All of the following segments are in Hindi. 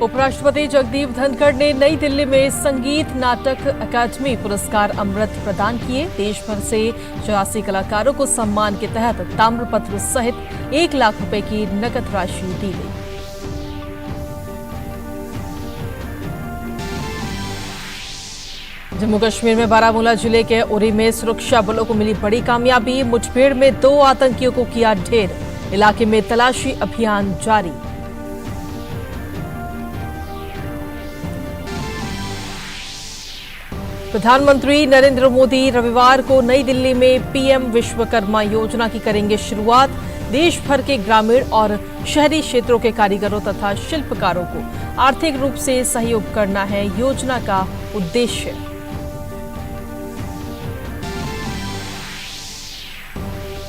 उपराष्ट्रपति जगदीप धनखड़ ने नई दिल्ली में संगीत नाटक अकादमी पुरस्कार अमृत प्रदान किए। देश भर से 84 कलाकारों को सम्मान के तहत ताम्रपत्र सहित 1 लाख रुपए की नकद राशि दी गई। जम्मू कश्मीर में बारामूला जिले के उरी में सुरक्षा बलों को मिली बड़ी कामयाबी। मुठभेड़ में 2 आतंकियों को किया ढेर। इलाके में तलाशी अभियान जारी। प्रधानमंत्री नरेंद्र मोदी रविवार को नई दिल्ली में पीएम विश्वकर्मा योजना की करेंगे शुरुआत। देश भर के ग्रामीण और शहरी क्षेत्रों के कारीगरों तथा शिल्पकारों को आर्थिक रूप से सहयोग करना है योजना का उद्देश्य।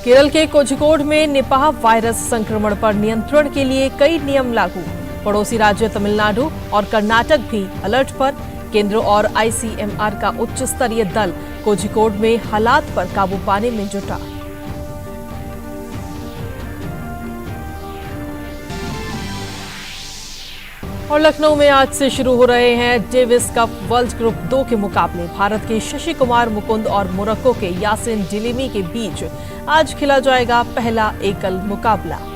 केरल के कोझिकोड में निपाह वायरस संक्रमण पर नियंत्रण के लिए कई नियम लागू। पड़ोसी राज्य तमिलनाडु और कर्नाटक भी अलर्ट पर। केंद्र और आईसीएमआर का उच्च स्तरीय दल कोझिकोड में हालात पर काबू पाने में जुटा। और लखनऊ में आज से शुरू हो रहे हैं डेविस कप वर्ल्ड ग्रुप 2 के मुकाबले। भारत के शशि कुमार मुकुंद और मोरक्को के यासिन डिलिमी के बीच आज खेला जाएगा पहला एकल मुकाबला।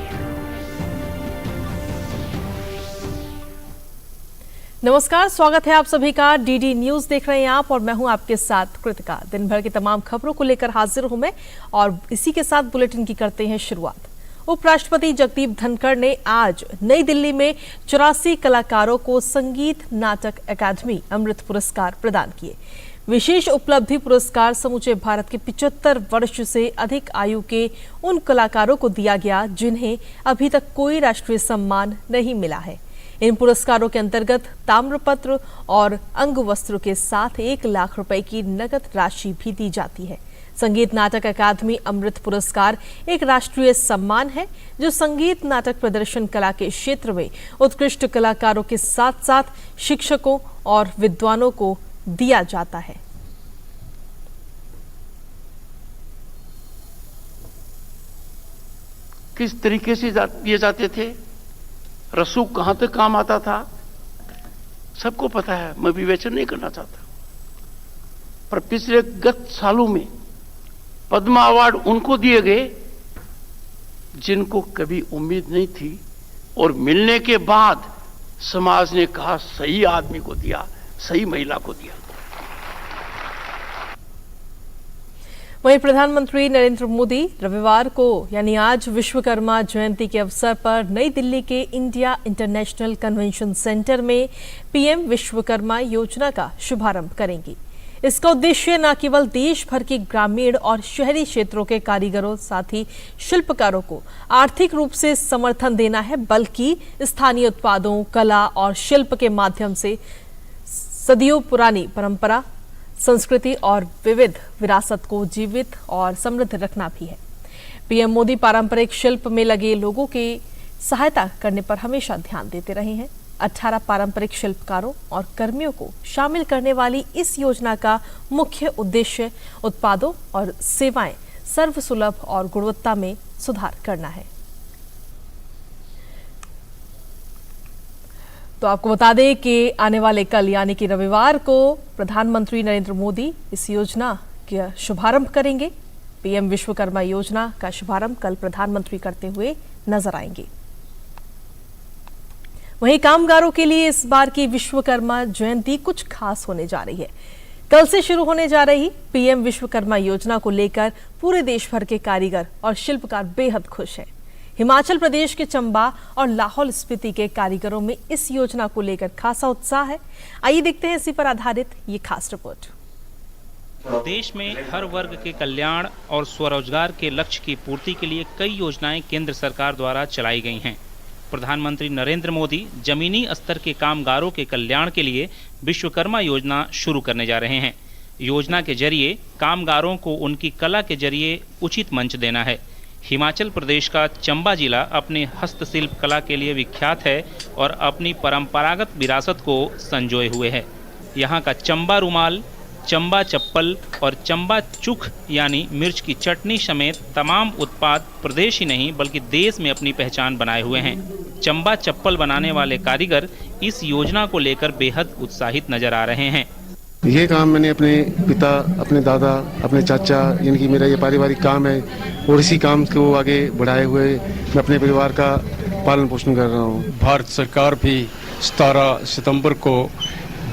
नमस्कार, स्वागत है आप सभी का। डीडी न्यूज देख रहे हैं आप और मैं हूं आपके साथ कृतिका। दिन भर की तमाम खबरों को लेकर हाजिर हूं मैं और इसी के साथ बुलेटिन की करते हैं शुरुआत। उपराष्ट्रपति जगदीप धनखड़ ने आज नई दिल्ली में 84 कलाकारों को संगीत नाटक अकादमी अमृत पुरस्कार प्रदान किए। विशेष उपलब्धि पुरस्कार समूचे भारत के 75 वर्ष से अधिक आयु के उन कलाकारों को दिया गया जिन्हें अभी तक कोई राष्ट्रीय सम्मान नहीं मिला है। इन पुरस्कारों के अंतर्गत ताम्रपत्र और अंगवस्त्र के साथ 1 लाख रुपए की नकद राशि भी दी जाती है। संगीत नाटक अकादमी अमृत पुरस्कार एक राष्ट्रीय सम्मान है जो संगीत नाटक प्रदर्शन कला के क्षेत्र में उत्कृष्ट कलाकारों के साथ साथ शिक्षकों और विद्वानों को दिया जाता है। किस तरीके से दिए जाते थे, रसूख कहां तक काम आता था, सबको पता है। मैं विवेचन नहीं करना चाहता, पर पिछले गत सालों में पद्म अवार्ड उनको दिए गए जिनको कभी उम्मीद नहीं थी और मिलने के बाद समाज ने कहा सही आदमी को दिया, सही महिला को दिया। वहीं प्रधानमंत्री नरेंद्र मोदी रविवार को यानी आज विश्वकर्मा जयंती के अवसर पर नई दिल्ली के इंडिया इंटरनेशनल कन्वेंशन सेंटर में पीएम विश्वकर्मा योजना का शुभारंभ करेंगी। इसका उद्देश्य न केवल देश भर के ग्रामीण और शहरी क्षेत्रों के कारीगरों साथ ही शिल्पकारों को आर्थिक रूप से समर्थन देना है, बल्कि स्थानीय उत्पादों, कला और शिल्प के माध्यम से सदियों पुरानी परंपरा, संस्कृति और विविध विरासत को जीवित और समृद्ध रखना भी है। पीएम मोदी पारंपरिक शिल्प में लगे लोगों की सहायता करने पर हमेशा ध्यान देते रहे हैं। 18 पारंपरिक शिल्पकारों और कर्मियों को शामिल करने वाली इस योजना का मुख्य उद्देश्य उत्पादों और सेवाएं सर्वसुलभ और गुणवत्ता में सुधार करना है। तो आपको बता दें कि आने वाले कल यानी कि रविवार को प्रधानमंत्री नरेंद्र मोदी इस योजना का शुभारंभ करेंगे। पीएम विश्वकर्मा योजना का शुभारंभ कल प्रधानमंत्री करते हुए नजर आएंगे। वहीं कामगारों के लिए इस बार की विश्वकर्मा जयंती कुछ खास होने जा रही है। कल से शुरू होने जा रही पीएम विश्वकर्मा योजना को लेकर पूरे देश भर के कारीगर और शिल्पकार बेहद खुश हैं। हिमाचल प्रदेश के चंबा और लाहौल स्पीति के कारीगरों में इस योजना को लेकर खासा उत्साह है। आइए देखते हैं इसी पर आधारित ये खास रिपोर्ट। देश में हर वर्ग के कल्याण और स्वरोजगार के लक्ष्य की पूर्ति के लिए कई योजनाएं केंद्र सरकार द्वारा चलाई गई हैं। प्रधानमंत्री नरेंद्र मोदी जमीनी स्तर के कामगारों के कल्याण के लिए विश्वकर्मा योजना शुरू करने जा रहे हैं। योजना के जरिए कामगारों को उनकी कला के जरिए उचित मंच देना है। हिमाचल प्रदेश का चंबा जिला अपनी हस्तशिल्प कला के लिए विख्यात है और अपनी परंपरागत विरासत को संजोए हुए है। यहाँ का चंबा रुमाल, चंबा चप्पल और चंबा चुख यानी मिर्च की चटनी समेत तमाम उत्पाद प्रदेश ही नहीं बल्कि देश में अपनी पहचान बनाए हुए हैं। चंबा चप्पल बनाने वाले कारीगर इस योजना को लेकर बेहद उत्साहित नजर आ रहे हैं। ये काम मैंने अपने पिता, अपने दादा, अपने चाचा, यानी कि मेरा ये पारिवारिक काम है और इसी काम को आगे बढ़ाए हुए मैं अपने परिवार का पालन पोषण कर रहा हूँ। भारत सरकार भी 17 सितंबर को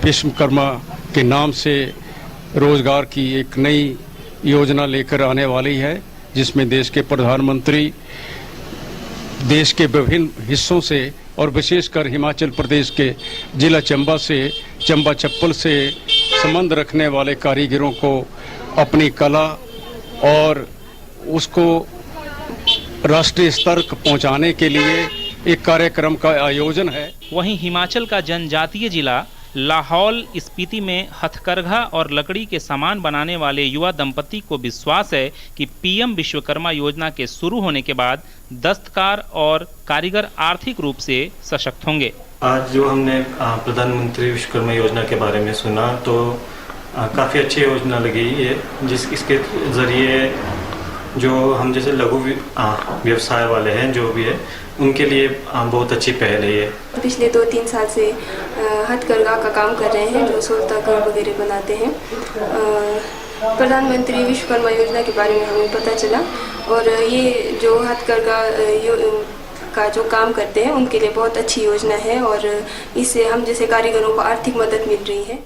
विश्वकर्मा के नाम से रोजगार की एक नई योजना लेकर आने वाली है, जिसमें देश के प्रधानमंत्री देश के विभिन्न हिस्सों से और विशेषकर हिमाचल प्रदेश के जिला चंबा से चंबा चप्पल से संबंध रखने वाले कारीगरों को अपनी कला और उसको राष्ट्रीय स्तर तक पहुंचाने के लिए एक कार्यक्रम का आयोजन है। वहीं हिमाचल का जनजातीय जिला लाहौल स्पीति में हथकरघा और लकड़ी के सामान बनाने वाले युवा दंपति को विश्वास है कि पीएम विश्वकर्मा योजना के शुरू होने के बाद दस्तकार और कारीगर आर्थिक रूप से सशक्त होंगे। आज जो हमने प्रधानमंत्री विश्वकर्मा योजना के बारे में सुना तो काफ़ी अच्छी योजना लगी ये, इसके ज़रिए जो हम जैसे लघु व्यवसाय वाले हैं जो भी है उनके लिए बहुत अच्छी पहल है ये। पिछले 2-3 साल से हथकरघा का काम कर रहे हैं, जो सोलता घर वगैरह बनाते हैं। प्रधानमंत्री विश्वकर्मा योजना के बारे में हमें पता चला और ये जो हथकरघा का जो काम करते हैं उनके लिए बहुत अच्छी योजना है और इससे हम जैसे कारीगरों को आर्थिक मदद मिल रही है।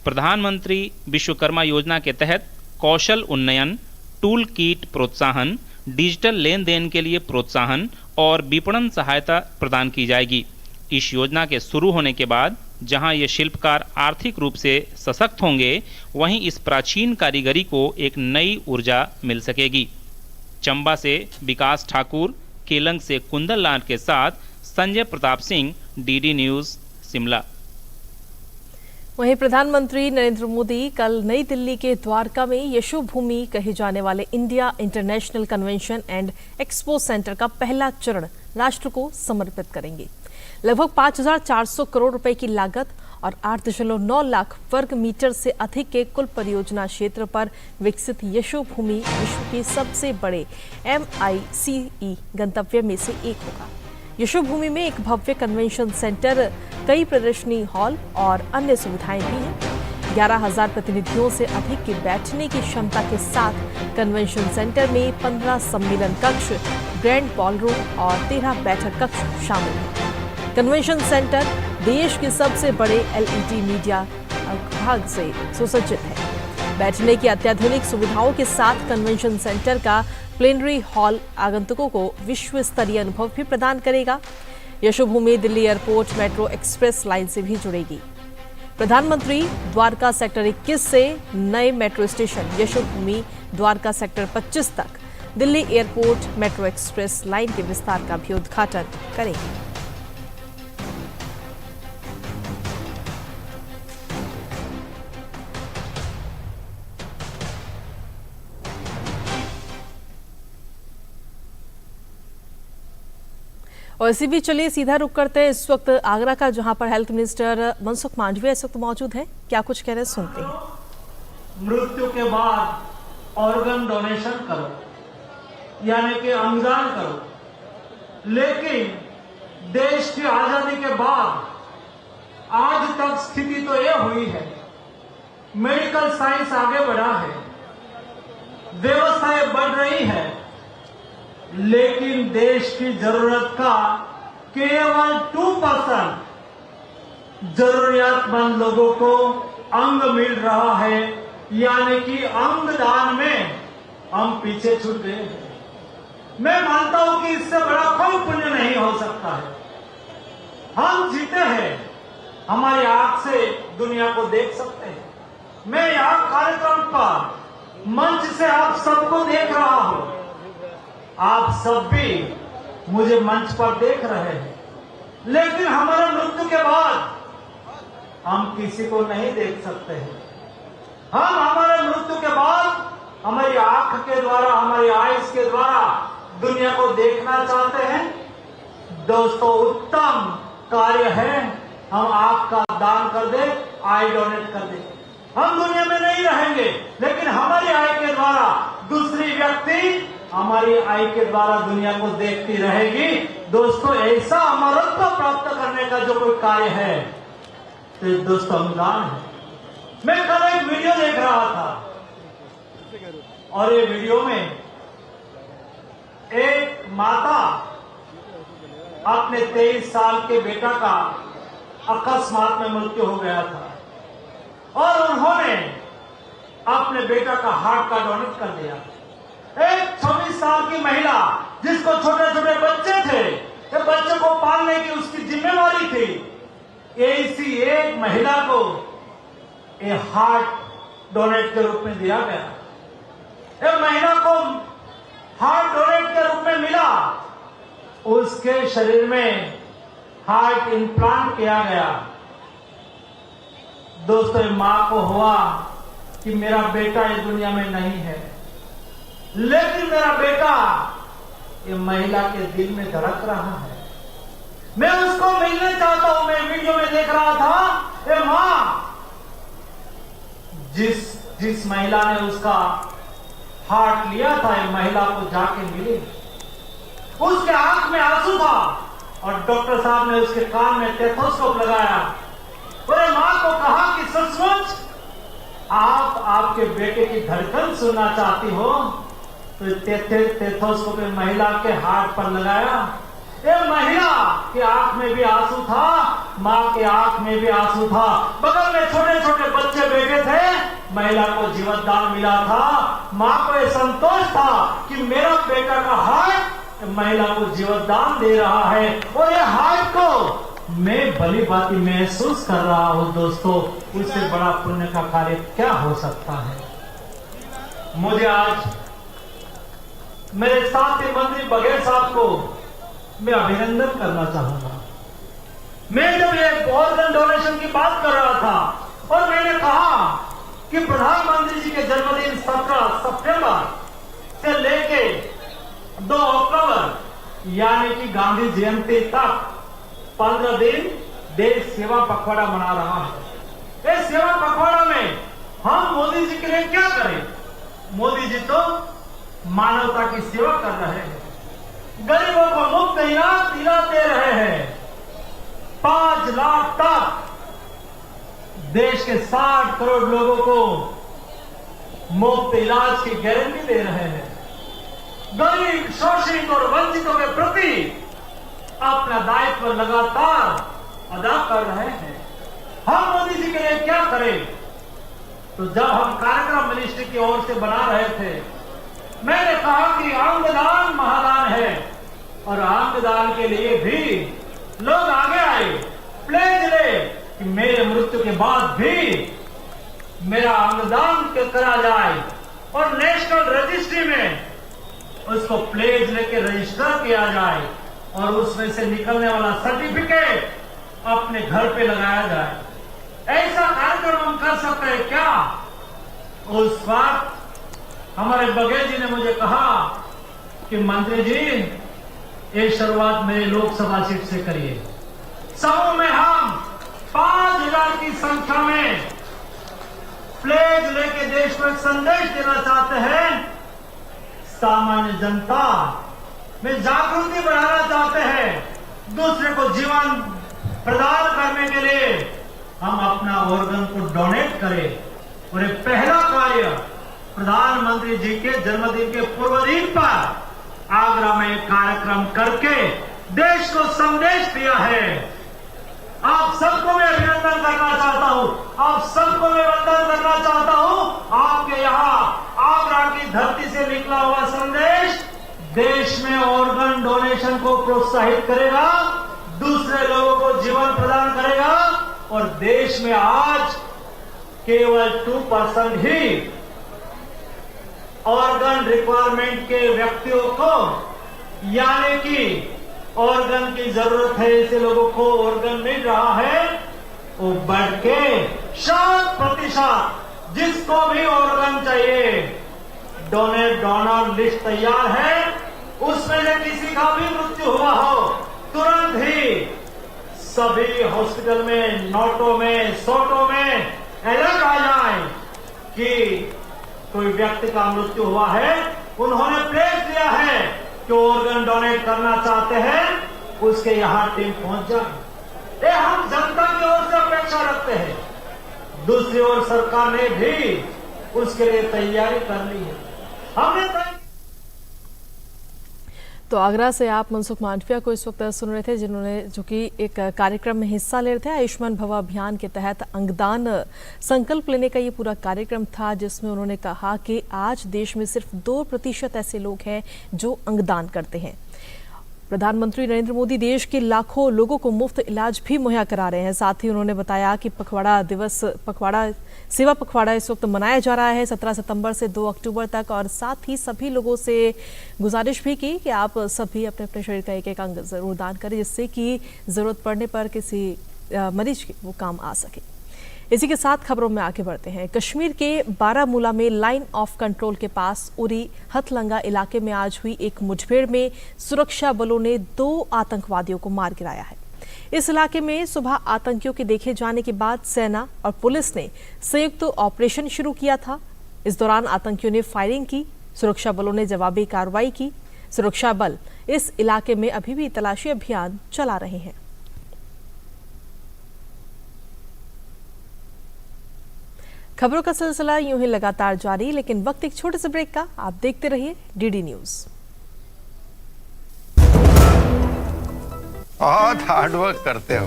प्रधानमंत्री विश्वकर्मा योजना के तहत कौशल उन्नयन, टूल किट प्रोत्साहन, डिजिटल लेन देन के लिए प्रोत्साहन और विपणन सहायता प्रदान की जाएगी। इस योजना के शुरू होने के बाद जहां ये शिल्पकार आर्थिक रूप से सशक्त होंगे, वहीं इस प्राचीन कारीगरी को एक नई ऊर्जा मिल सकेगी। चंबा से विकास ठाकुर, केलंग से कुंदन लाल के साथ संजय प्रताप सिंह, डीडी न्यूज़, शिमला। वहीं प्रधानमंत्री नरेंद्र मोदी कल नई दिल्ली के द्वारका में यशो भूमि कहे जाने वाले India international convention and expo centre का पहला चरण राष्ट्र को समर्पित करेंगे। लगभग 5,400 करोड़ रुपए की लागत और 8.9 लाख वर्ग मीटर से अधिक के कुल परियोजना क्षेत्र पर विकसित यशो भूमि विश्व के सबसे बड़े MICE गंतव्य में से एक होगा। यशो भूमि में एक भव्य कन्वेंशन सेंटर, कई प्रदर्शनी हॉल और अन्य सुविधाएं भी हैं। 11,000 प्रतिनिधियों से अधिक की बैठने की क्षमता के साथ कन्वेंशन सेंटर में 15 सम्मेलन कक्ष, ग्रैंड बॉलरूम और 13 बैठक कक्ष शामिल हैं। कन्वेंशन सेंटर देश के सबसे बड़े LED मीडिया भाग से सुसज्जित है। बैठने की अत्याधुनिक सुविधाओं के साथ कन्वेंशन सेंटर का प्लेनरी हॉल आगंतुकों को विश्व स्तरीय अनुभव भी प्रदान करेगा। Yashobhoomi Delhi airport metro express line से भी जुड़ेगी। प्रधानमंत्री द्वारका सेक्टर 21 से नए metro station Yashobhoomi Dwarka sector 25 तक Delhi airport metro express line के विस्तार का भी उद्घाटन करेंगे। और इसी बीच चलिए सीधा रुक करते हैं इस वक्त आगरा का, जहां पर हेल्थ मिनिस्टर मनसुख मांडविया इस वक्त मौजूद हैं। क्या कुछ कह रहे हैं, सुनते हैं। मृत्यु के बाद ऑर्गन डोनेशन करो, यानी कि अंगदान करो, लेकिन देश की आजादी के बाद आज तक स्थिति तो यह हुई है, मेडिकल साइंस आगे बढ़ा है, व्यवस्थाएं बढ़ रही है, लेकिन देश की जरूरत का केवल 2% जरूरियातमंद लोगों को अंग मिल रहा है, यानी कि अंगदान में हम पीछे छूट गए हैं। मैं मानता हूं कि इससे बड़ा कोई पुण्य नहीं हो सकता है। हम जीते हैं, हमारी आंख से दुनिया को देख सकते हैं। मैं यहां कार्यक्रम पर मंच से आप सबको देख रहा हूं, आप सब भी मुझे मंच पर देख रहे हैं, लेकिन हमारे मृत्यु के बाद हम किसी को नहीं देख सकते हैं। हम हमारे मृत्यु के बाद हमारी आंख के द्वारा, हमारी आइज के द्वारा दुनिया को देखना चाहते हैं। दोस्तों, उत्तम कार्य है, हम आंख का दान कर दे, आई डोनेट कर दे। हम दुनिया में नहीं रहेंगे, लेकिन हमारी आई के द्वारा दूसरी व्यक्ति हमारी आई के द्वारा दुनिया को देखती रहेगी। दोस्तों ऐसा अमरत्व प्राप्त करने का जो कोई कार्य है तो दोस्तों अनुदान है। मैं कल एक वीडियो देख रहा था और ये वीडियो में एक माता अपने 23 साल के बेटा का अकस्मात में मृत्यु हो गया था और उन्होंने अपने बेटा का हार्ट का डोनेट कर दिया। एक 26 साल की महिला जिसको छोटे छोटे बच्चे थे, ये बच्चों को पालने की उसकी जिम्मेवारी थी, ऐसी एक महिला को ये हार्ट डोनेट के रूप में दिया गया। एक महिला को हार्ट डोनेट के रूप में मिला, उसके शरीर में हार्ट इम्प्लांट किया गया। दोस्तों मां को हुआ कि मेरा बेटा इस दुनिया में नहीं है, लेकिन मेरा बेटा ये महिला के दिल में धड़क रहा है, मैं उसको मिलने चाहता हूं। मैं वीडियो में देख रहा था ये मां जिस महिला ने उसका हार्ट लिया था, ये महिला को जाके मिली, उसके आंख में आंसू था और डॉक्टर साहब ने उसके कान में स्टेथोस्कोप लगाया और मां को कहा कि सचमुच आप आपके बेटे की धड़कन सुनना चाहती हो, तो स्टेथोस्कोप महिला के हार्ट पर लगाया। ये महिला की आंख में भी आंसू था, मां के आंख में भी आंसू था, बगल में छोटे छोटे बच्चे बैठे थे, महिला को जीवन दान मिला था। मां को यह संतोष था कि मेरा बेटा का हार्ट महिला को जीवन दान दे रहा है और ये हार्ट को मैं भली भांति महसूस कर रहा हूं। दोस्तों उससे बड़ा पुण्य का कार्य क्या हो सकता है। मुझे आज मेरे साथी मंत्री बघेल साहब को मैं अभिनंदन करना चाहूंगा। मैं जब ये ऑर्गन डोनेशन की बात कर रहा था और मैंने कहा कि प्रधानमंत्री जी के जन्मदिन 17 सितंबर से लेके 2 अक्टूबर यानी कि गांधी जयंती तक 15 दिन देश सेवा पखवाड़ा मना रहा है। इस सेवा पखवाड़ा में हम मोदी जी के लिए क्या करें? मोदी जी तो मानवता की सेवा कर रहे हैं, गरीबों को मुफ्त इलाज दे रहे हैं, 5 लाख तक देश के 60 करोड़ लोगों को मुफ्त इलाज की गारंटी दे रहे हैं, गरीब शोषित और वंचितों के प्रति अपना दायित्व लगातार अदा कर रहे हैं। हम मोदी जी के लिए क्या करें? तो जब हम कार्यक्रम मिनिस्ट्री की ओर से बना रहे थे, मैंने कहा कि अंगदान महादान है और अंगदान के लिए भी लोग आगे आए, प्लेज ले कि मेरे मृत्यु के बाद भी मेरा अंगदान करा जाए और नेशनल रजिस्ट्री में उसको प्लेज लेके रजिस्टर किया जाए और उसमें से निकलने वाला सर्टिफिकेट अपने घर पे लगाया जाए। ऐसा कार्यक्रम हम कर सकते हैं क्या? उस वक्त हमारे बघेल जी ने मुझे कहा कि मंत्री जी ये शुरुआत मेरे लोकसभा सीट से करिए। समूह में हम 5000 की संख्या में प्लेज लेके देश में संदेश देना चाहते हैं। सामान्य जनता में जागृति बढ़ाना चाहते हैं। दूसरे को जीवन प्रदान करने के लिए हम अपना ऑर्गन को डोनेट करें और ये पहला कार्य प्रधानमंत्री जी के जन्मदिन के पूर्व दिन पर आगरा में एक कार्यक्रम करके देश को संदेश दिया है। आप सबको मैं अभिनंदन करना चाहता हूं, आप सबको मैं वंदन करना चाहता हूं। आपके यहाँ आगरा की धरती से निकला हुआ संदेश देश में ऑर्गन डोनेशन को प्रोत्साहित करेगा, दूसरे लोगों को जीवन प्रदान करेगा और देश में आज केवल 2% ही ऑर्गन रिक्वायरमेंट के व्यक्तियों को यानी कि ऑर्गन की जरूरत है ऐसे लोगों को ऑर्गन मिल रहा है, वो बढ़ के 100% जिसको भी ऑर्गन चाहिए डोनर लिस्ट तैयार है। उसमें से किसी का भी मृत्यु हुआ हो तुरंत ही सभी हॉस्पिटल में, नोटों में, सोटों में अलर्ट आ जाए कि कोई व्यक्ति का मृत्यु हुआ है, उन्होंने प्लेज दिया है कि ऑर्गन डोनेट करना चाहते हैं उसके यहाँ टीम पहुंच जाए। ये हम जनता की ओर से अपेक्षा रखते हैं। दूसरी ओर सरकार ने भी उसके लिए तैयारी कर ली है। हमने तो आगरा से आप मनसुख मांडविया को इस वक्त सुन रहे थे, जिन्होंने जो कि एक कार्यक्रम में हिस्सा ले रहे थे। आयुष्मान भव अभियान के तहत अंगदान संकल्प लेने का ये पूरा कार्यक्रम था, जिसमें उन्होंने कहा कि आज देश में सिर्फ 2% ऐसे लोग हैं जो अंगदान करते हैं। प्रधानमंत्री नरेंद्र मोदी देश के लाखों लोगों को मुफ्त इलाज भी मुहैया करा रहे हैं। साथ ही उन्होंने बताया कि सेवा पखवाड़ा इस वक्त मनाया जा रहा है 17 सितंबर से 2 अक्टूबर तक, और साथ ही सभी लोगों से गुजारिश भी की कि आप सभी अपने अपने शरीर का एक अंग जरूर दान करें, जिससे कि जरूरत पड़ने पर किसी मरीज के वो काम आ सके। इसी के साथ खबरों में आगे बढ़ते हैं। कश्मीर के बारामूला में लाइन ऑफ कंट्रोल के पास उरी हथलंगा इलाके में आज हुई एक मुठभेड़ में सुरक्षा बलों ने 2 आतंकवादियों को मार गिराया है। इस इलाके में सुबह आतंकियों के देखे जाने के बाद सेना और पुलिस ने संयुक्त ऑपरेशन शुरू किया था। इस दौरान आतंकियों ने फायरिंग की, सुरक्षा बलों ने जवाबी कार्रवाई की। सुरक्षा बल इस इलाके में अभी भी तलाशी अभियान चला रहे हैं। खबरों का सिलसिला यूं ही लगातार जारी, लेकिन वक्त एक छोटे से ब्रेक का। आप देखते रहिए डीडी न्यूज। बहुत हार्ड वर्क करते हो,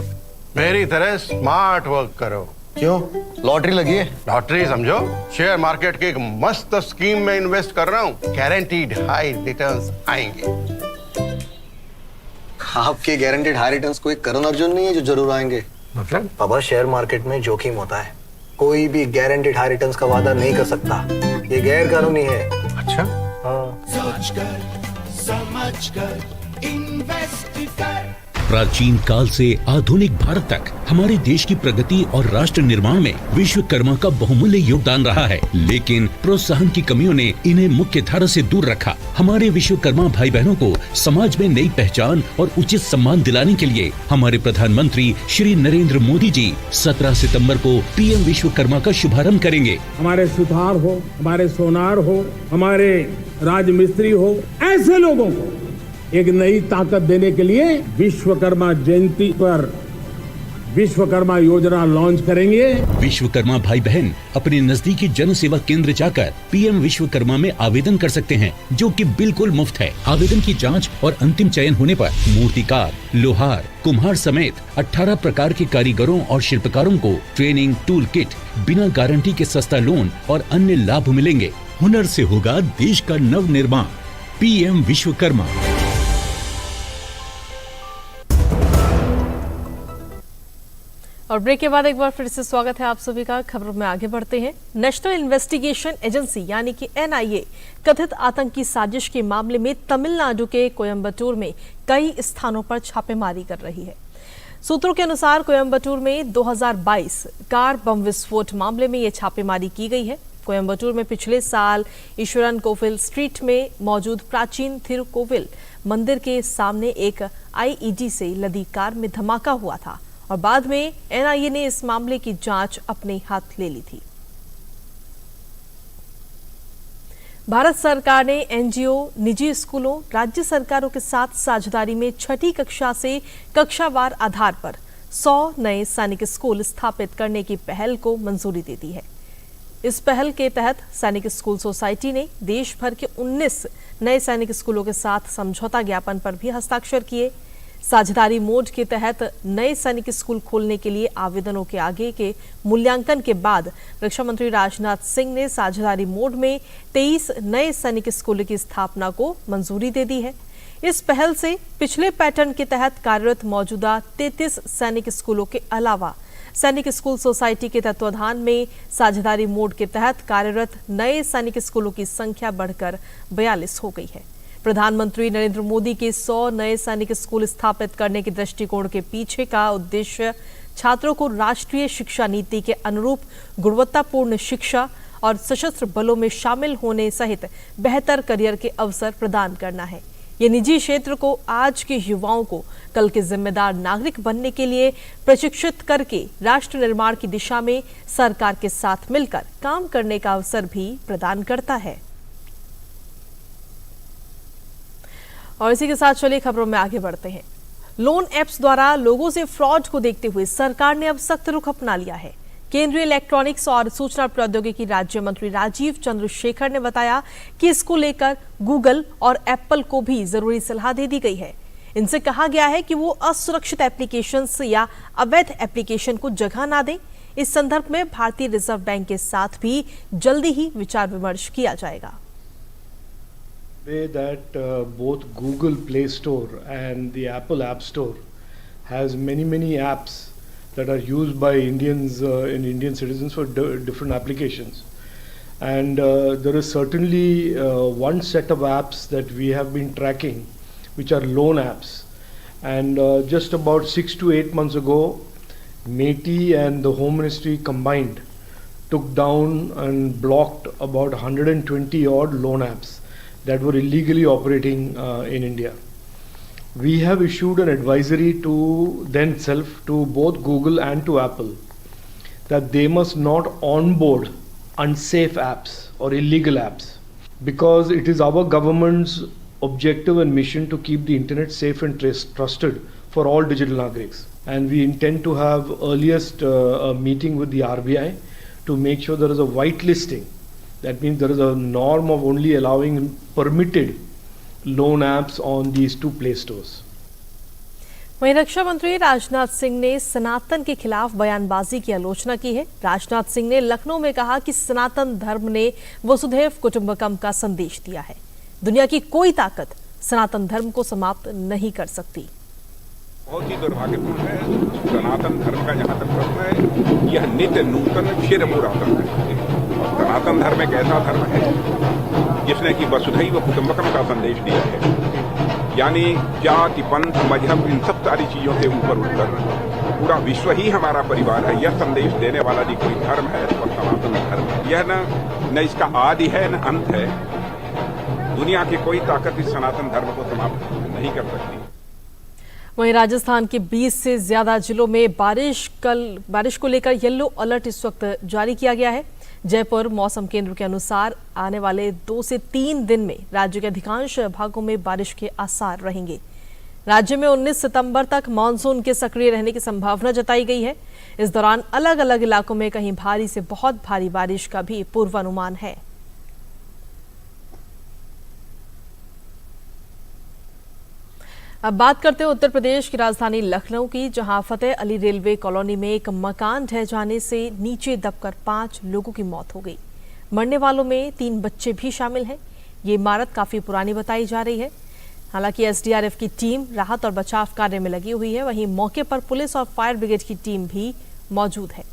मेरी तरह स्मार्ट वर्क करो। क्यों? लॉटरी लगी है? लॉटरी समझो, शेयर मार्केट की एक मस्त स्कीम में इन्वेस्ट कर रहा हूँ, गारंटीड हाई रिटर्न्स आएंगे। आपके गारंटीड हाई रिटर्न्स कोई करण अर्जुन नहीं है जो जरूर आएंगे? मतलब? बाबा, शेयर मार्केट में जोखिम होता है, कोई भी गारंटीड हाई रिटर्न्स का वादा नहीं कर सकता, ये गैर कानूनी है। अच्छा? हाँ। समझकर इन्वेस्ट कर। प्राचीन काल से आधुनिक भारत तक हमारे देश की प्रगति और राष्ट्र निर्माण में विश्वकर्मा का बहुमूल्य योगदान रहा है, लेकिन प्रोत्साहन की कमियों ने इन्हें मुख्य धारा से दूर रखा। हमारे विश्वकर्मा भाई बहनों को समाज में नई पहचान और उचित सम्मान दिलाने के लिए हमारे प्रधानमंत्री श्री नरेंद्र मोदी जी 17 सितंबर को पीएम विश्वकर्मा का शुभारंभ करेंगे। हमारे सुथार हो, हमारे सोनार हो, हमारे राजमिस्त्री हो, ऐसे लोगों को एक नई ताकत देने के लिए विश्वकर्मा जयंती पर विश्वकर्मा योजना लॉन्च करेंगे। विश्वकर्मा भाई बहन अपने नजदीकी जन सेवा केंद्र जाकर पीएम विश्वकर्मा में आवेदन कर सकते हैं, जो कि बिल्कुल मुफ्त है। आवेदन की जांच और अंतिम चयन होने पर मूर्तिकार, लोहार, कुम्हार समेत 18 प्रकार के कारीगरों और शिल्पकारों को ट्रेनिंग, टूल किट, बिना गारंटी के सस्ता लोन और अन्य लाभ मिलेंगे। हुनर से होगा देश का नव निर्माण। पीएम विश्वकर्मा। और ब्रेक के बाद एक बार फिर से स्वागत है आप सभी का। खबरों में आगे बढ़ते हैं। नेशनल इन्वेस्टिगेशन एजेंसी यानी कि एनआईए कथित आतंकी साजिश के मामले में तमिलनाडु के कोयम्बटूर में कई स्थानों पर छापेमारी कर रही है। सूत्रों के अनुसार कोयम्बटूर में 2022 कार बम विस्फोट मामले में यह छापेमारी की गई है। कोयम्बटूर में पिछले साल ईश्वरन कोविल स्ट्रीट में मौजूद प्राचीन थिरुकोविल मंदिर के सामने एक आईईडी से लदी कार में धमाका हुआ था और बाद में एनआईए ने इस मामले की जांच अपने हाथ ले ली थी। भारत सरकार ने एनजीओ, निजी स्कूलों, राज्य सरकारों के साथ साझेदारी में 6ठी कक्षा से कक्षावार आधार पर 100 नए सैनिक स्कूल स्थापित करने की पहल को मंजूरी दे दी है। इस पहल के तहत सैनिक स्कूल सोसाइटी ने देश भर के 19 नए सैनिक स्कूलों के साथ समझौता ज्ञापन पर भी हस्ताक्षर किए। साझेदारी मोड के तहत नए सैनिक स्कूल खोलने के लिए आवेदनों के आगे के मूल्यांकन के बाद रक्षा मंत्री राजनाथ सिंह ने साझेदारी मोड में 23 नए सैनिक स्कूलों की स्थापना को मंजूरी दे दी है। इस पहल से पिछले पैटर्न के तहत कार्यरत मौजूदा 33 सैनिक स्कूलों के अलावा सैनिक स्कूल सोसाइटी के तत्वाधान में साझेदारी मोड के तहत कार्यरत नए सैनिक स्कूलों की संख्या बढ़कर 42 हो गई है। प्रधानमंत्री नरेंद्र मोदी के 100 नए सैनिक स्कूल स्थापित करने के दृष्टिकोण के पीछे का उद्देश्य छात्रों को राष्ट्रीय शिक्षा नीति के अनुरूप गुणवत्तापूर्ण शिक्षा और सशस्त्र बलों में शामिल होने सहित बेहतर करियर के अवसर प्रदान करना है। ये निजी क्षेत्र को आज के युवाओं को कल के जिम्मेदार नागरिक बनने के लिए प्रशिक्षित करके राष्ट्र निर्माण की दिशा में सरकार के साथ मिलकर काम करने का अवसर भी प्रदान करता है। और इसी के साथ चलिए खबरों में आगे बढ़ते हैं। लोन ऐप्स द्वारा लोगों से फ्रॉड को देखते हुए सरकार ने अब सख्त रुख अपना लिया है। केंद्रीय इलेक्ट्रॉनिक्स और सूचना प्रौद्योगिकी राज्य मंत्री राजीव चंद्रशेखर ने बताया कि इसको लेकर गूगल और एप्पल को भी जरूरी सलाह दे दी गई है। इनसे कहा गया है कि वो असुरक्षित एप्लीकेशंस या अवैध एप्लीकेशन को जगह ना दें। इस संदर्भ में भारतीय रिजर्व बैंक के साथ भी जल्दी ही विचार विमर्श किया जाएगा। That both Google Play Store and the Apple App Store has many apps that are used by Indians and Indian citizens for different applications, and there is certainly one set of apps that we have been tracking, which are loan apps, and just about 6 to 8 months ago, MeitY and the Home Ministry combined took down and blocked about 120 odd loan apps that were illegally operating in India. We have issued an advisory to themselves, to both Google and to Apple, that they must not onboard unsafe apps or illegal apps, because it is our government's objective and mission to keep the internet safe and trusted for all digital Nagriks. And we intend to have earliest a meeting with the RBI to make sure there is a whitelisting. That means there is a norm of only allowing permitted loan apps on these two play stores. वहीं रक्षा मंत्री राजनाथ सिंह ने सनातन के खिलाफ बयानबाजी की आलोचना की है। राजनाथ सिंह ने लखनऊ में कहा कि सनातन धर्म ने वसुधैव कुटुंबकम का संदेश दिया है। दुनिया की कोई ताकत सनातन धर्म को समाप्त नहीं कर सकती। बहुत ही दुर्भाग्यपूर्ण है। सनातन धर्म का जहाँ तक प्रश्न है, यह नित्य नूतन फिर पुरातन है। सनातन धर्म एक ऐसा धर्म है जिसने कि वसुधैव कुटुंबकम का संदेश दिया है, यानी जाति पंथ मजहब इन सब सारी चीजों से ऊपर उठकर पूरा विश्व ही हमारा परिवार है। यह संदेश देने वाला जी कोई धर्म है तो सनातन धर्म है। यह न इसका आदि है न अंत है। दुनिया की कोई ताकत इस सनातन धर्म को समाप्त नहीं कर सकती। वहीं राजस्थान के 20 से ज्यादा जिलों में बारिश को लेकर येलो अलर्ट इस वक्त जारी किया गया है। जयपुर मौसम केंद्र के अनुसार आने वाले 2 से 3 दिन में राज्य के अधिकांश भागों में बारिश के आसार रहेंगे। राज्य में 19 सितंबर तक मानसून के सक्रिय रहने की संभावना जताई गई है। इस दौरान अलग अलग इलाकों में कहीं भारी से बहुत भारी बारिश का भी पूर्वानुमान है। अब बात करते हैं उत्तर प्रदेश की राजधानी लखनऊ की, जहां फतेह अली रेलवे कॉलोनी में एक मकान ढह जाने से नीचे दबकर 5 लोगों की मौत हो गई। मरने वालों में 3 बच्चे भी शामिल हैं। ये इमारत काफी पुरानी बताई जा रही है। हालांकि एसडीआरएफ की टीम राहत और बचाव कार्य में लगी हुई है। वहीं मौके पर पुलिस और फायर ब्रिगेड की टीम भी मौजूद है।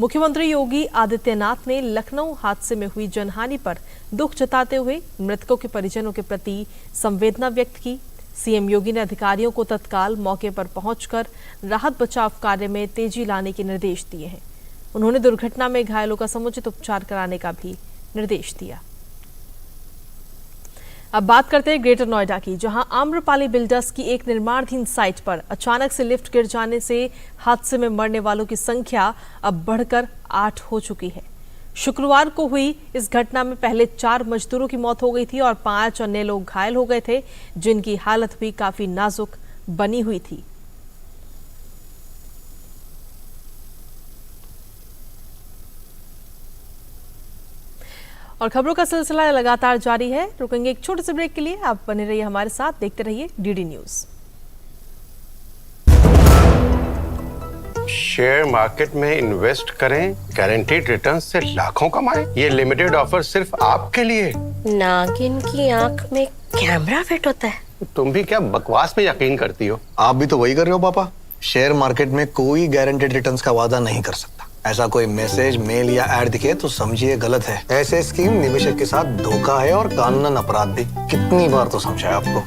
मुख्यमंत्री योगी आदित्यनाथ ने लखनऊ हादसे में हुई जनहानि पर दुख जताते हुए मृतकों के परिजनों के प्रति संवेदना व्यक्त की। सीएम योगी ने अधिकारियों को तत्काल मौके पर पहुंचकर राहत बचाव कार्य में तेजी लाने के निर्देश दिए हैं। उन्होंने दुर्घटना में घायलों का समुचित उपचार कराने का भी निर्देश दिया। अब बात करते हैं ग्रेटर नोएडा की, जहां आम्रपाली बिल्डर्स की एक निर्माणाधीन साइट पर अचानक से लिफ्ट गिर जाने से हादसे में मरने वालों की संख्या अब बढ़कर 8 हो चुकी है। शुक्रवार को हुई इस घटना में पहले 4 मजदूरों की मौत हो गई थी और 5 अन्य लोग घायल हो गए थे, जिनकी हालत भी काफी नाजुक बनी हुई थी। और खबरों का सिलसिला लगातार जारी है। रुकेंगे एक छोटे से ब्रेक के लिए। आप बने रहिए हमारे साथ, देखते रहिए डीडी न्यूज। शेयर मार्केट में इन्वेस्ट करें, गारंटीड रिटर्न से लाखों कमाएं। ये लिमिटेड ऑफर सिर्फ आपके लिए। नागिन की आंख में कैमरा फिट होता है। तुम भी क्या बकवास पे यकीन करती हो? आप भी तो वही कर रहे हो पापा। शेयर मार्केट में कोई गारंटीड रिटर्न्स का वादा नहीं कर सकता। ऐसा कोई मैसेज, मेल या एड दिखे तो समझिए गलत है। ऐसे स्कीम निवेशक के साथ धोखा है और कानूनन अपराध भी। कितनी बार तो समझाया आपको।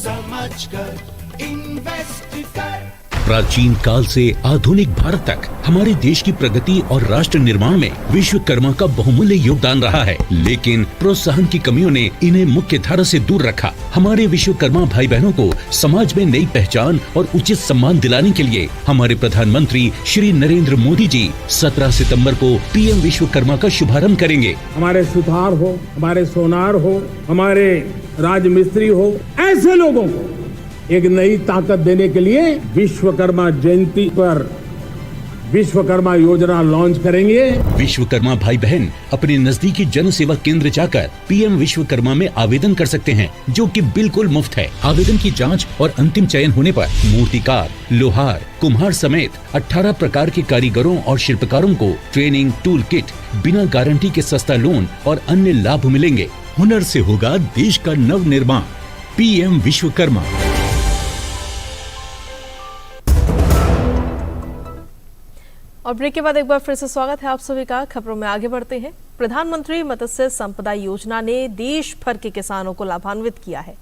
समझकर इन्वेस्ट कर। प्राचीन काल से आधुनिक भारत तक हमारे देश की प्रगति और राष्ट्र निर्माण में विश्वकर्मा का बहुमूल्य योगदान रहा है, लेकिन प्रोत्साहन की कमियों ने इन्हें मुख्य धारा से दूर रखा। हमारे विश्वकर्मा भाई बहनों को समाज में नई पहचान और उचित सम्मान दिलाने के लिए हमारे प्रधानमंत्री श्री नरेंद्र मोदी जी 17 सितंबर को पीएम विश्वकर्मा का शुभारंभ करेंगे। हमारे सुथार हो, हमारे सोनार हो, हमारे राजमिस्त्री हो, ऐसे लोगों को एक नई ताकत देने के लिए विश्वकर्मा जयंती पर विश्वकर्मा योजना लॉन्च करेंगे। विश्वकर्मा भाई बहन अपने नजदीकी जन सेवा केंद्र जाकर पीएम विश्वकर्मा में आवेदन कर सकते हैं, जो कि बिल्कुल मुफ्त है। आवेदन की जांच और अंतिम चयन होने पर मूर्तिकार, लोहार, कुम्हार समेत 18 प्रकार के कारीगरों और शिल्पकारों को ट्रेनिंग, टूल किट, बिना गारंटी के सस्ता लोन और अन्य लाभ मिलेंगे। हुनर से होगा देश का नव निर्माण। पीएम विश्वकर्मा। और ब्रेक के बाद एक बार फिर से स्वागत है आप सभी का। खबरों में आगे बढ़ते हैं। प्रधानमंत्री मत्स्य संपदा योजना ने देश भर के किसानों को लाभान्वित किया है।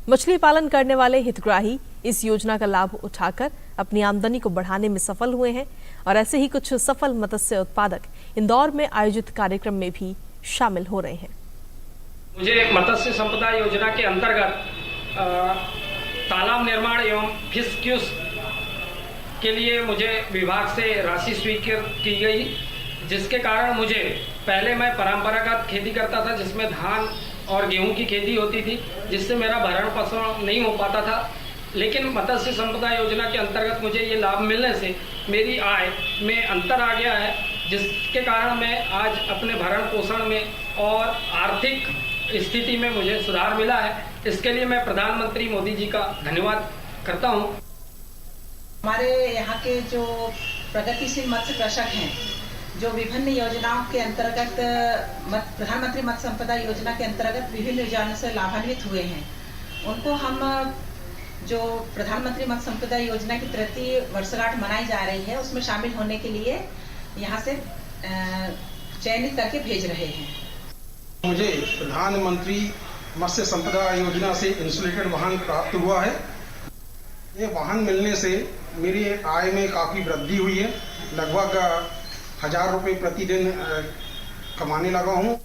मछली पालन करने वाले हितग्राही इस योजना का लाभ उठाकर अपनी आमदनी को बढ़ाने में सफल हुए हैं और ऐसे ही कुछ सफल मत्स्य उत्पादक इंदौर में आयोजित कार्यक्रम में भी शामिल हो रहे हैं। मुझे मत्स्य संपदा योजना के अंतर्गत तालाब निर्माण एवं फिश क्यूज के लिए मुझे विभाग से राशि स्वीकृत की गई, जिसके कारण मुझे पहले मैं परंपरागत खेती करता था जिसमें धान और गेहूं की खेती होती थी, जिससे मेरा भरण पोषण नहीं हो पाता था। लेकिन मत्स्य संपदा योजना के अंतर्गत मुझे ये लाभ मिलने से मेरी आय में अंतर आ गया है, जिसके कारण मैं आज अपने भरण पोषण में और आर्थिक स्थिति में मुझे सुधार मिला है। इसके लिए मैं प्रधानमंत्री मोदी जी का धन्यवाद करता हूँ। हमारे यहाँ के जो प्रगतिशील मत्स्य कृषक हैं, जो विभिन्न योजनाओं के अंतर्गत प्रधानमंत्री मत्स्य संपदा योजना के अंतर्गत विभिन्न योजनाओं से लाभान्वित हुए हैं, उनको हम जो प्रधानमंत्री मत्स्य संपदा योजना की 33वीं वर्षगांठ मनाई जा रही है उसमें शामिल होने के लिए यहाँ से चयनित करके भेज रहे हैं। मुझे प्रधानमंत्री मत्स्य संपदा योजना से इंसुलेटेड वाहन प्राप्त हुआ है। ये वाहन मिलने से मेरी आय में काफ़ी वृद्धि हुई है। लगभग 1000 रुपये प्रतिदिन कमाने लगा हूँ।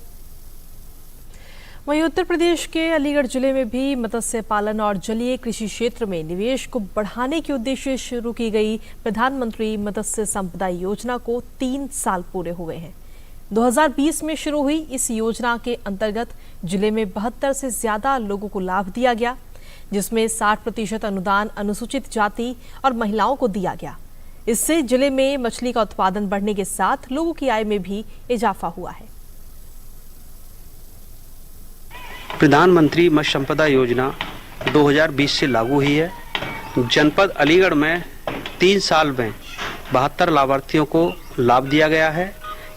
वहीं उत्तर प्रदेश के अलीगढ़ जिले में भी मत्स्य पालन और जलीय कृषि क्षेत्र में निवेश को बढ़ाने के उद्देश्य से शुरू की गई प्रधानमंत्री मत्स्य संपदा योजना को 3 साल पूरे हुए हैं। 2020 में शुरू हुई इस योजना के अंतर्गत जिले में 72 से ज्यादा लोगों को लाभ दिया गया, जिसमें 60% अनुदान अनुसूचित जाति और महिलाओं को दिया गया। इससे जिले में मछली का उत्पादन बढ़ने के साथ लोगों की आय में भी इजाफा हुआ है। प्रधानमंत्री मत्स्य संपदा योजना 2020 से लागू हुई है। जनपद अलीगढ़ में 3 साल में 72 लाभार्थियों को लाभ दिया गया है।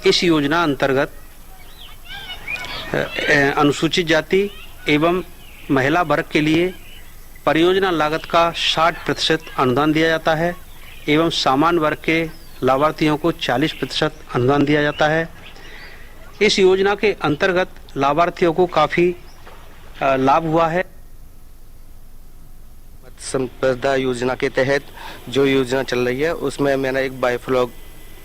इस योजना अंतर्गत अनुसूचित जाति एवं महिला वर्ग के लिए परियोजना लागत का 60% अनुदान दिया जाता है एवं सामान्य वर्ग के लाभार्थियों को 40% अनुदान दिया जाता है। इस योजना के अंतर्गत लाभार्थियों को काफ़ी लाभ हुआ है। संपदा योजना के तहत जो योजना चल रही है उसमें मैंने एक बायोफ्लॉग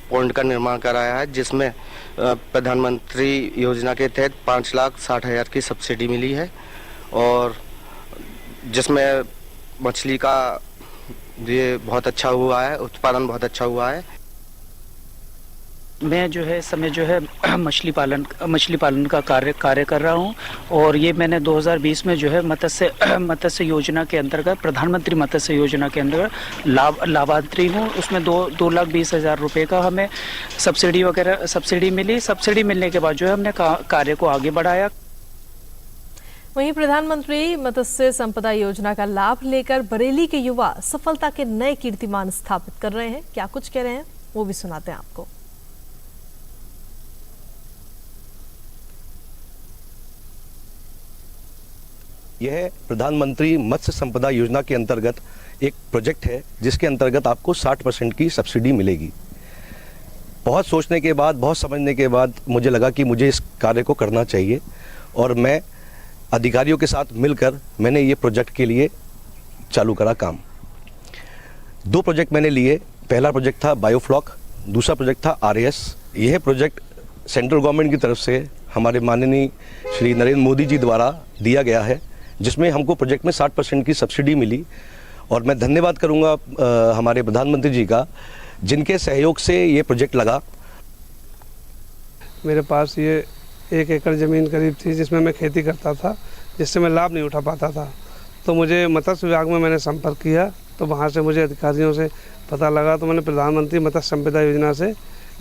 पॉइंट का निर्माण कराया है, जिसमें प्रधानमंत्री योजना के तहत 5,60,000 की सब्सिडी मिली है और जिसमें मछली का ये बहुत अच्छा हुआ है, उत्पादन बहुत अच्छा हुआ है। मैं जो है इस समय जो है मछली पालन का कार्य कर रहा हूँ और ये मैंने 2020 में जो है मत्स्य योजना के अंतर्गत प्रधानमंत्री मत्स्य योजना के अंतर्गत लाभार्थी हूँ। उसमें 2,20,000 रुपये का हमें सब्सिडी मिली। सब्सिडी मिलने के बाद जो है हमने कार्य को आगे बढ़ाया। वहीं प्रधानमंत्री मत्स्य संपदा योजना का लाभ लेकर बरेली के युवा सफलता के नए कीर्तिमान स्थापित कर रहे हैं। क्या कुछ कह रहे हैं वो भी सुनाते हैं आपको। यह प्रधानमंत्री मत्स्य संपदा योजना के अंतर्गत एक प्रोजेक्ट है जिसके अंतर्गत आपको 60% की सब्सिडी मिलेगी। बहुत सोचने के बाद, बहुत समझने के बाद मुझे लगा कि मुझे इस कार्य को करना चाहिए और मैं अधिकारियों के साथ मिलकर मैंने ये प्रोजेक्ट के लिए चालू करा काम। 2 प्रोजेक्ट मैंने लिए। पहला प्रोजेक्ट था बायोफ्लॉक, दूसरा प्रोजेक्ट था RAS। यह प्रोजेक्ट सेंट्रल गवर्नमेंट की तरफ से हमारे माननीय श्री नरेंद्र मोदी जी द्वारा दिया गया है, जिसमें हमको प्रोजेक्ट में 60% की सब्सिडी मिली और मैं धन्यवाद करूंगा हमारे प्रधानमंत्री जी का, जिनके सहयोग से ये प्रोजेक्ट लगा। मेरे पास ये 1 एकड़ ज़मीन करीब थी जिसमें मैं खेती करता था, जिससे मैं लाभ नहीं उठा पाता था। तो मुझे मत्स्य विभाग में मैंने संपर्क किया, तो वहाँ से मुझे अधिकारियों से पता लगा, तो मैंने प्रधानमंत्री मत्स्य संपदा योजना से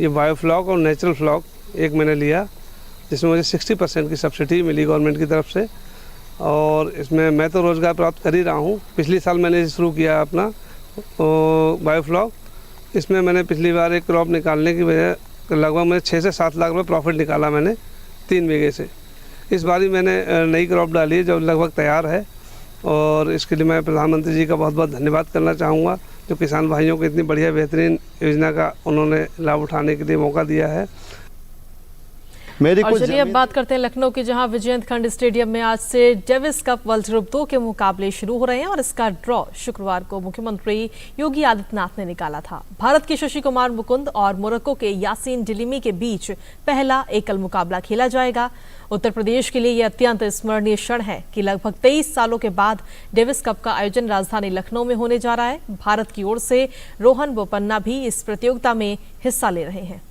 ये बायोफ्लॉक और नेचुरल फ्लॉक एक मैंने लिया, जिसमें मुझे 60% की सब्सिडी मिली गवर्नमेंट की तरफ से। और इसमें मैं तो रोज़गार प्राप्त कर ही रहा हूँ। पिछले साल मैंने शुरू किया अपना बायोफ्लॉक। इसमें मैंने पिछली बार एक क्रॉप निकालने की वजह लगभग मैंने 6 से 7 लाख रुपये प्रॉफिट निकाला मैंने 3 बीघे से। इस बार ही मैंने नई क्रॉप डाली है जो लगभग तैयार है, और इसके लिए मैं प्रधानमंत्री जी का बहुत बहुत धन्यवाद करना चाहूँगा, जो किसान भाइयों को इतनी बढ़िया बेहतरीन योजना का उन्होंने लाभ उठाने के लिए मौका दिया है। और चलिए अब बात करते हैं लखनऊ की, जहां विजयंत खंड स्टेडियम में आज से डेविस कप वर्ल्ड ग्रुप 2 के मुकाबले शुरू हो रहे हैं और इसका ड्रॉ शुक्रवार को मुख्यमंत्री योगी आदित्यनाथ ने निकाला था। भारत के शशि कुमार मुकुंद और मोरक्को के यासीन डिलिमी के बीच पहला एकल मुकाबला खेला जाएगा। उत्तर प्रदेश के लिए यह अत्यंत स्मरणीय क्षण है कि लगभग 23 सालों के बाद डेविस कप का आयोजन राजधानी लखनऊ में होने जा रहा है। भारत की ओर से रोहन बोपन्ना भी इस प्रतियोगिता में हिस्सा ले रहे हैं।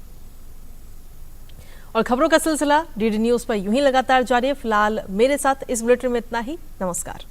और खबरों का सिलसिला डीडी न्यूज पर यूं ही लगातार जारी है। फिलहाल मेरे साथ इस बुलेटिन में इतना ही। नमस्कार।